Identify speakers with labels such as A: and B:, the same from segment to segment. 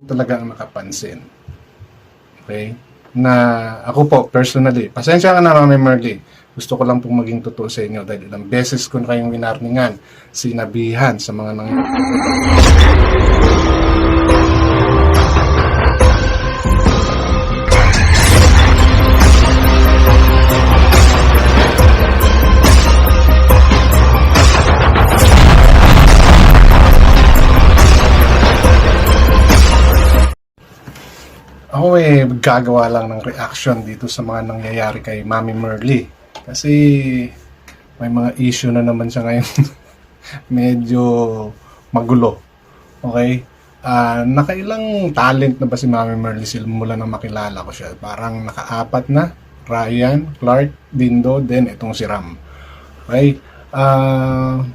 A: talaga ang nakapansin. Okay? Na ako po, personally, pasensya ka na Mami Merly. Gusto ko lang pong maging totoo sa inyo dahil ilang beses ko na kayong winarningan, sinabihan sa mga Ako gagawa lang ng reaction dito sa mga nangyayari kay Mami Merly. Kasi may mga issue na naman siya ngayon. Medyo magulo. Okay? Nakailang talent na ba si Mami Merly mula nang makilala ko siya? Parang nakaapat na. Ryan, Clark, Dindo, then itong si Ram. Okay?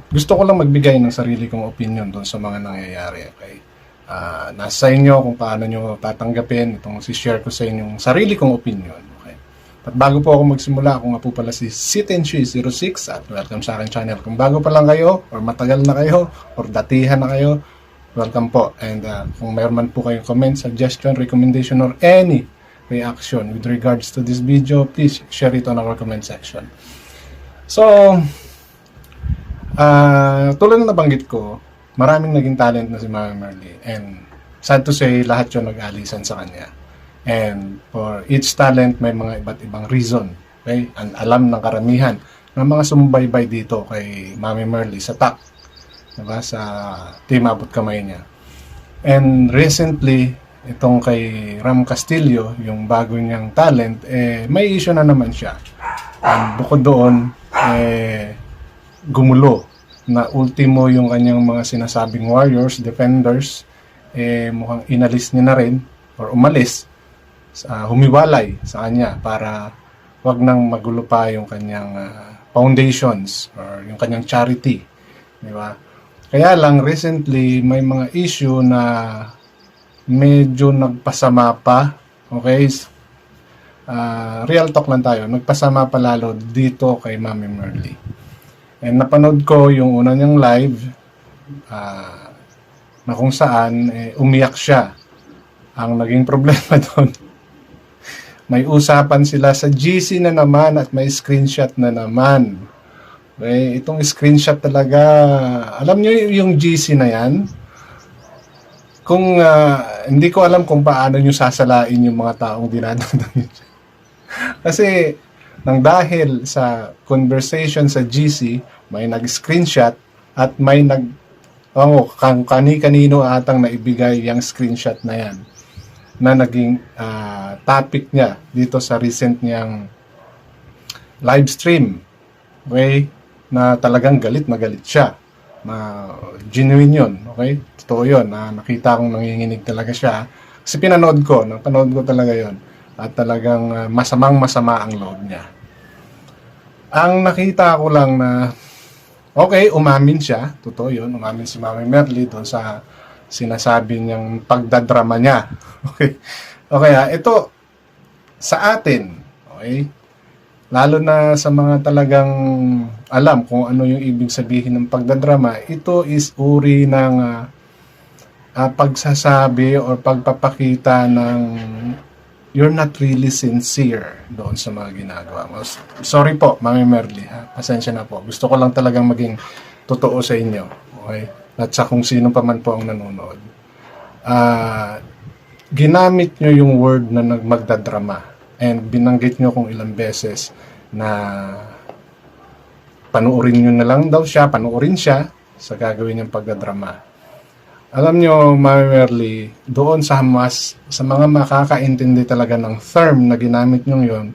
A: Gusto ko lang magbigay ng sarili kong opinion doon sa mga nangyayari. Okay? Nasa inyo kung paano nyo tatanggapin itong share ko sa inyong sarili kong opinion. Okay? At bago po ako magsimula, ako nga po pala si Sitenshi06 at welcome sa aking channel. Kung bago pa lang kayo, or matagal na kayo, or datihan na kayo, welcome po. And kung mayroon man po kayong comment, suggestion, recommendation, or any reaction with regards to this video, please share it on our comment section. So, tulad na nabanggit ko, maraming naging talent na si Mami Merly. And sad to say, lahat yun nag-alisan sa kanya. And for each talent, may mga iba't ibang reason. Okay? And alam ng karamihan ng mga sumubaybay dito kay Mami Merly sa top. Diba? Sa Team Abot Kamay niya. And recently, itong kay Ram Castillo, yung bago niyang talent, may issue na naman siya. And bukod doon, gumulo na ultimo yung kanyang mga sinasabing warriors, defenders, mukhang inalis niya na rin or umalis, humiwalay sa kanya para wag nang magulo pa yung kanyang foundations or yung kanyang charity. Di ba? Kaya lang recently may mga issue na medyo nagpasama pa. Okay? Real talk lang tayo. Nagpasama pa lalo dito kay Mami Merly. And napanood ko yung una niyang live na kung saan umiyak siya. Ang naging problema doon, may usapan sila sa GC na naman at may screenshot na naman. Okay, itong screenshot talaga, alam niyo yung GC na yan? Kung hindi ko alam kung paano niyo sasalain yung mga taong dinadaan niyo. Kasi nang dahil sa conversation sa GC, may nag-screenshot at may kani-kanino atang naibigay yung screenshot na yan na naging topic niya dito sa recent niyang live stream. Okay? Na talagang galit na galit siya. Genuine yun. Okay? Totoo yun. Nakita kong nanginginig talaga siya. Kasi napanood ko talaga yun. At talagang masamang-masama ang loob niya. Ang nakita ko lang na okay, umamin siya. Totoo yun. Umamin si Mami Merly doon sa sinasabi niyang pagdadrama niya. Okay. Okay, ito sa atin. Okay. Lalo na sa mga talagang alam kung ano yung ibig sabihin ng pagdadrama, ito is uri ng pagsasabi or pagpapakita ng you're not really sincere doon sa mga ginagawa mo. Sorry po, Mami Merly. Pasensya na po. Gusto ko lang talagang maging totoo sa inyo. Okay? At sa kung sino pa man po ang nanonood. Ginamit nyo yung word na magdadrama. And binanggit nyo kung ilang beses na panuorin nyo na lang daw siya, panuorin siya sa gagawin niyang pagdadrama. Alam nyo, Mami Merly, doon sa mga makakaintindi talaga ng term na ginamit nyo yun,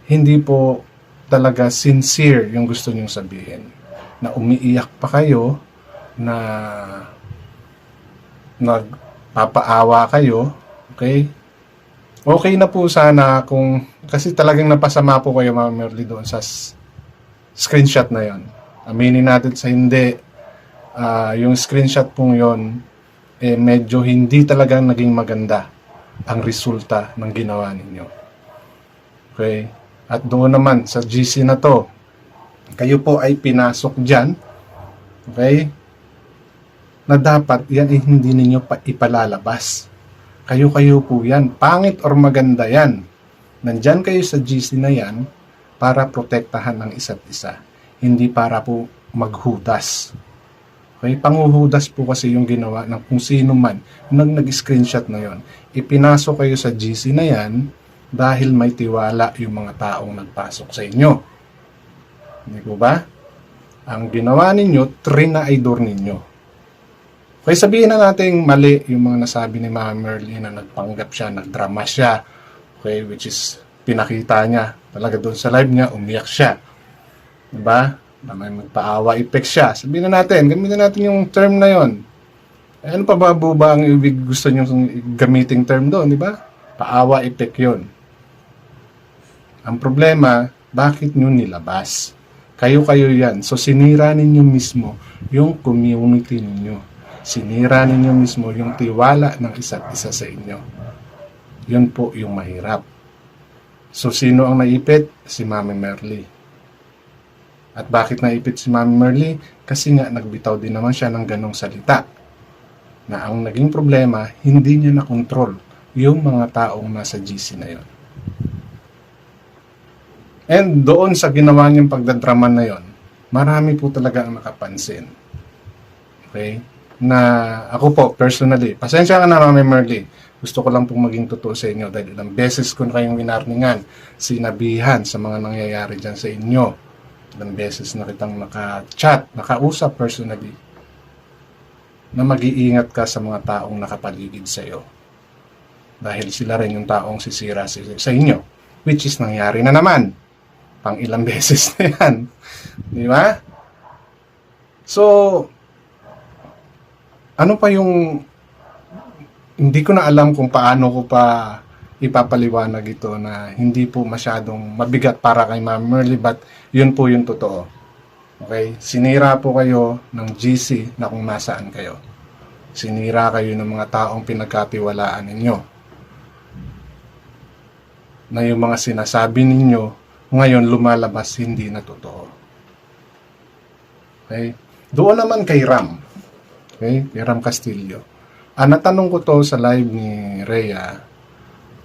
A: hindi po talaga sincere yung gusto nyong sabihin. Na umiiyak pa kayo, na nagpapaawa kayo, okay? Okay na po sana kung, kasi talagang napasama po kayo, Mami Merly, doon sa screenshot na yon. Aminin natin sa hindi, yung screenshot pong yon medyo hindi talagang naging maganda ang resulta ng ginawa ninyo. Okay? At doon naman sa GC na to, kayo po ay pinasok dyan. Okay? na dapat yan ay hindi ninyo pa ipalalabas. Kayo-kayo po yan. Pangit or maganda yan. Nandyan kayo sa GC na yan para protektahan ng isa't isa. Hindi para po maghudas. Okay? Panguhudas po kasi yung ginawa ng kung sino man nag-screenshot na yon. Ipinasok kayo sa GC na yan dahil may tiwala yung mga taong nagpasok sa inyo. Hindi po ba? Ang ginawa ninyo, trinaidor ninyo. Okay, sabihin na natin mali yung mga nasabi ni Ma'am Merly na nagpanggap siya, nagdrama siya. Okay, which is pinakita niya. Talaga doon sa live niya, umiyak siya. Diba? Na may magpaawa effect siya. Sabihin na natin, gamitin natin yung term na yon. Eh, ano pa ba ang ibig gusto nyo gamiting term doon, di ba? Paawa effect yun. Ang problema, bakit nyo nilabas? Kayo-kayo yan. So, sinira ninyo mismo yung community ninyo. Sinira ninyo mismo yung tiwala ng isa't isa sa inyo. Yun po yung mahirap. So, sino ang naipit? Si Mami Merly. At bakit naipit si Mami Merly? Kasi nga nagbitaw din naman siya ng ganong salita. Na ang naging problema, hindi niya nakontrol yung mga taong nasa GC na yon. And doon sa ginawa niyang pagdadrama na yon, marami po talaga ang nakapansin. Okay? Na ako po, personally, pasensya ka na Mami Merly. Gusto ko lang pong maging totoo sa inyo dahil ilang beses ko na kayong winarningan, sinabihan sa mga nangyayari dyan sa inyo. Ilang beses na kitang naka-chat, nakausap personally, na mag-iingat ka sa mga taong nakapaligid sa iyo. Dahil sila rin yung taong sisira sa inyo. Which is nangyari na naman. Pang ilang beses na yan. Di ba? So, ano pa yung hindi ko na alam kung paano ko pa ipapaliwanag ito na hindi po masyadong mabigat para kay Ma'am Merly, but yun po yung totoo. Okay? Sinira po kayo ng GC na kung nasaan kayo. Sinira kayo ng mga taong pinagkatiwalaan ninyo. Na yung mga sinasabi ninyo ngayon lumalabas hindi na totoo. Okay? Doon naman kay Ram. Okay? Kay Ram Castillo. Natanong ko to sa live ni Rhea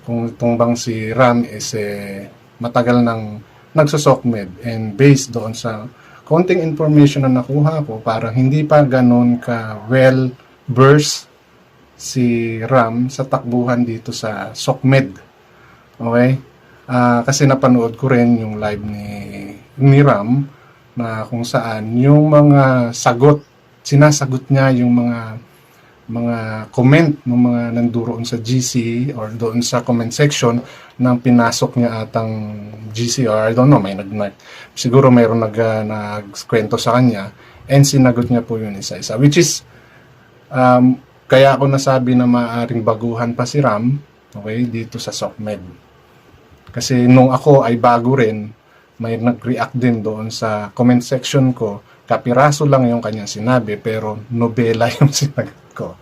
A: kung itong bang si Ram is matagal nang nagsosokmed, and based doon sa konting information na nakuha ko, parang hindi pa ganun ka well versed si Ram sa takbuhan dito sa SOCMED. Okay? Kasi napanood ko rin yung live ni Ram na kung saan yung mga sinasagot niya yung mga comment ng mga nanduroon sa GC or doon sa comment section nang pinasok niya atang GC, or I don't know, siguro mayroon nagkwento sa kanya and sinagot niya po yun isa-isa, which is kaya ako nasabi na maaaring baguhan pa si Ram, okay, dito sa SOCMED. Kasi nung ako ay bago rin, may nag-react din doon sa comment section ko. Kapiraso lang yung kanyang sinabi, pero nobela yung sinagot ko.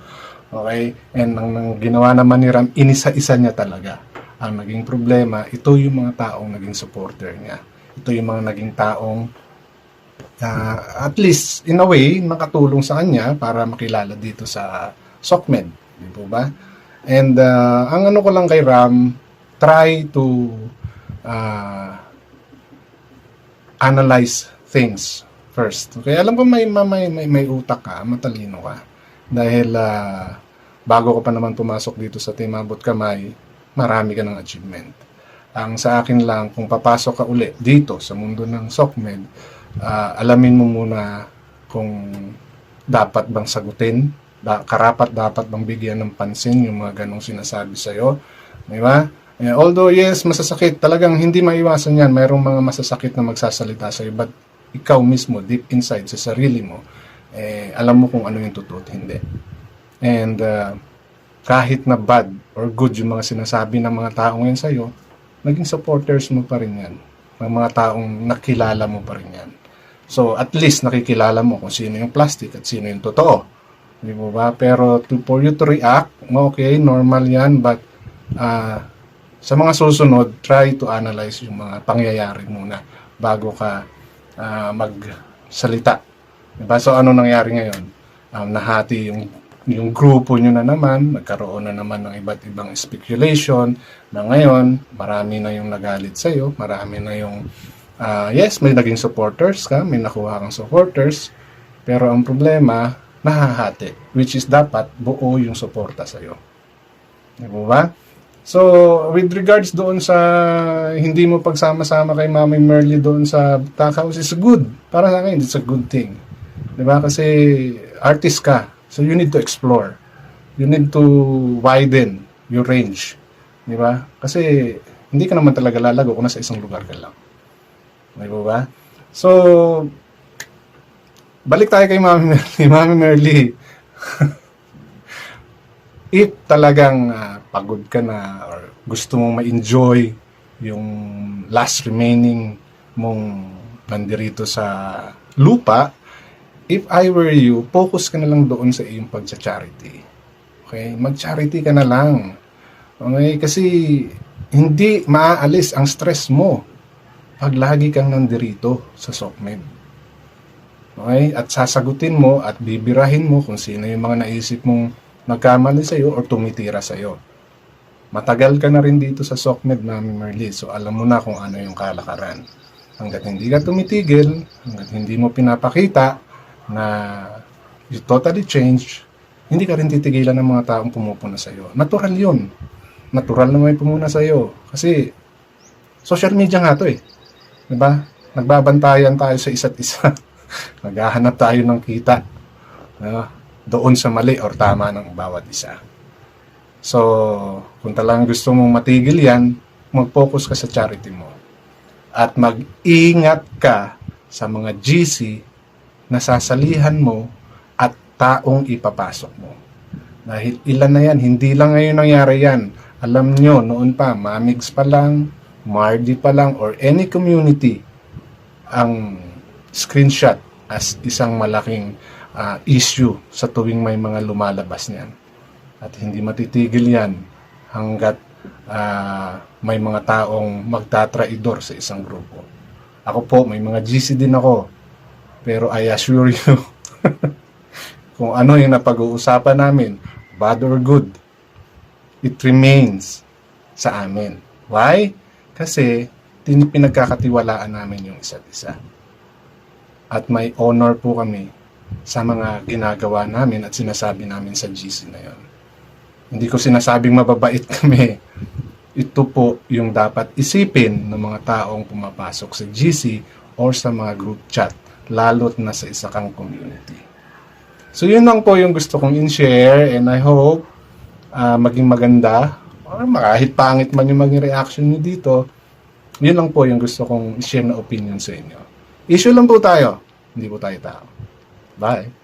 A: Okay? And ang ginawa naman ni Ram, inisa-isa niya talaga. Ang naging problema, ito yung mga taong naging supporter niya. Ito yung mga naging taong at least, in a way, nakatulong sa kanya para makilala dito sa SOCMED. Di po ba? And ang ano ko lang kay Ram, try to analyze things first. Okay, alam ko may utak ka, matalino ka. Dahil bago ka pa naman pumasok dito sa Team Abot Kamay, marami ka ng achievement. Ang sa akin lang, kung papasok ka uli dito sa mundo ng SOCMED, alamin mo muna kung dapat bang sagutin, karapat dapat bang bigyan ng pansin yung mga ganong sinasabi sa'yo. Di ba? Although yes, masasakit, talagang hindi maiwasan yan. Mayroong mga masasakit na magsasalita sa'yo, but ikaw mismo, deep inside, sa sarili mo, alam mo kung ano yung totoo at hindi. And kahit na bad or good yung mga sinasabi ng mga taong yan sa'yo, naging supporters mo pa rin yan. Ng mga taong nakilala mo pa rin yan. So, at least nakikilala mo kung sino yung plastic at sino yung totoo. Di ba? Pero for you to react, okay, normal yan, but sa mga susunod, try to analyze yung mga pangyayari muna bago ka magsalita. Diba? So, ano nangyari ngayon? nahati yung grupo nyo na naman, nagkaroon na naman ng iba't ibang speculation na ngayon, marami na yung nagalit sa'yo, marami na yung, yes, may naging supporters ka, may nakuha kang supporters, pero ang problema, nahahati, which is dapat buo yung suporta sa'yo. Di ba? So, with regards doon sa hindi mo pagsama-sama kay Mami Merly doon sa Takaw, is good. Para sa akin, it's a good thing. Di ba? Kasi artist ka. So, you need to explore. You need to widen your range. Di ba? Kasi, hindi ka naman talaga lalago kung nasa isang lugar ka lang. Di ba? So, balik tayo kay Mami Merly. Mami Merly, if talagang pagod ka na or gusto mong ma-enjoy yung last remaining mong nandirito sa lupa, if I were you, focus ka na lang doon sa iyong pagcha-charity. Okay? Mag-charity ka na lang. Okay? Kasi hindi maaalis ang stress mo pag lagi kang nandirito sa SOCMED. Okay? At sasagutin mo at bibirahin mo kung sino yung mga naisip mong nagkamali sa'yo or tumitira sa'yo. Matagal ka na rin dito sa SOCMED, Mami Merly, so alam mo na kung ano yung kalakaran. Hanggat hindi ka tumitigil, hanggat hindi mo pinapakita na you totally change, hindi ka rin titigilan ng mga taong pumupuna sa'yo. Natural yun. Natural na may pumuna sa'yo. Kasi, social media nga to eh. Diba? Nagbabantayan tayo sa isa't isa. Naghahanap tayo ng kita. Doon sa mali or tama ng bawat isa. So, kung talagang gusto mong matigil yan, mag-focus ka sa charity mo. At mag-ingat ka sa mga GC na sasalihan mo at taong ipapasok mo. Dahil ilan na yan, hindi lang ngayon nangyari yan. Alam nyo, noon pa, Mamigs pa lang, Mardi pa lang, or any community, ang screenshot as isang malaking issue sa tuwing may mga lumalabas niyan. At hindi matitigil yan hanggat may mga taong magtatraidor sa isang grupo. Ako po, may mga GC din ako. Pero I assure you, kung ano yung napag-uusapan namin, bad or good, it remains sa amin. Why? Kasi pinagkakatiwalaan namin yung isa't isa. At may honor po kami sa mga ginagawa namin at sinasabi namin sa GC na yon. Hindi ko sinasabing mababait kami. Ito po yung dapat isipin ng mga taong pumapasok sa GC or sa mga group chat, lalo't na sa isa kang community. So yun lang po yung gusto kong in-share, and I hope maging maganda or kahit pangit man yung maging reaction nyo dito, yun lang po yung gusto kong i-share na opinion sa inyo. Issue lang po tayo, hindi po tayo tao. Bye!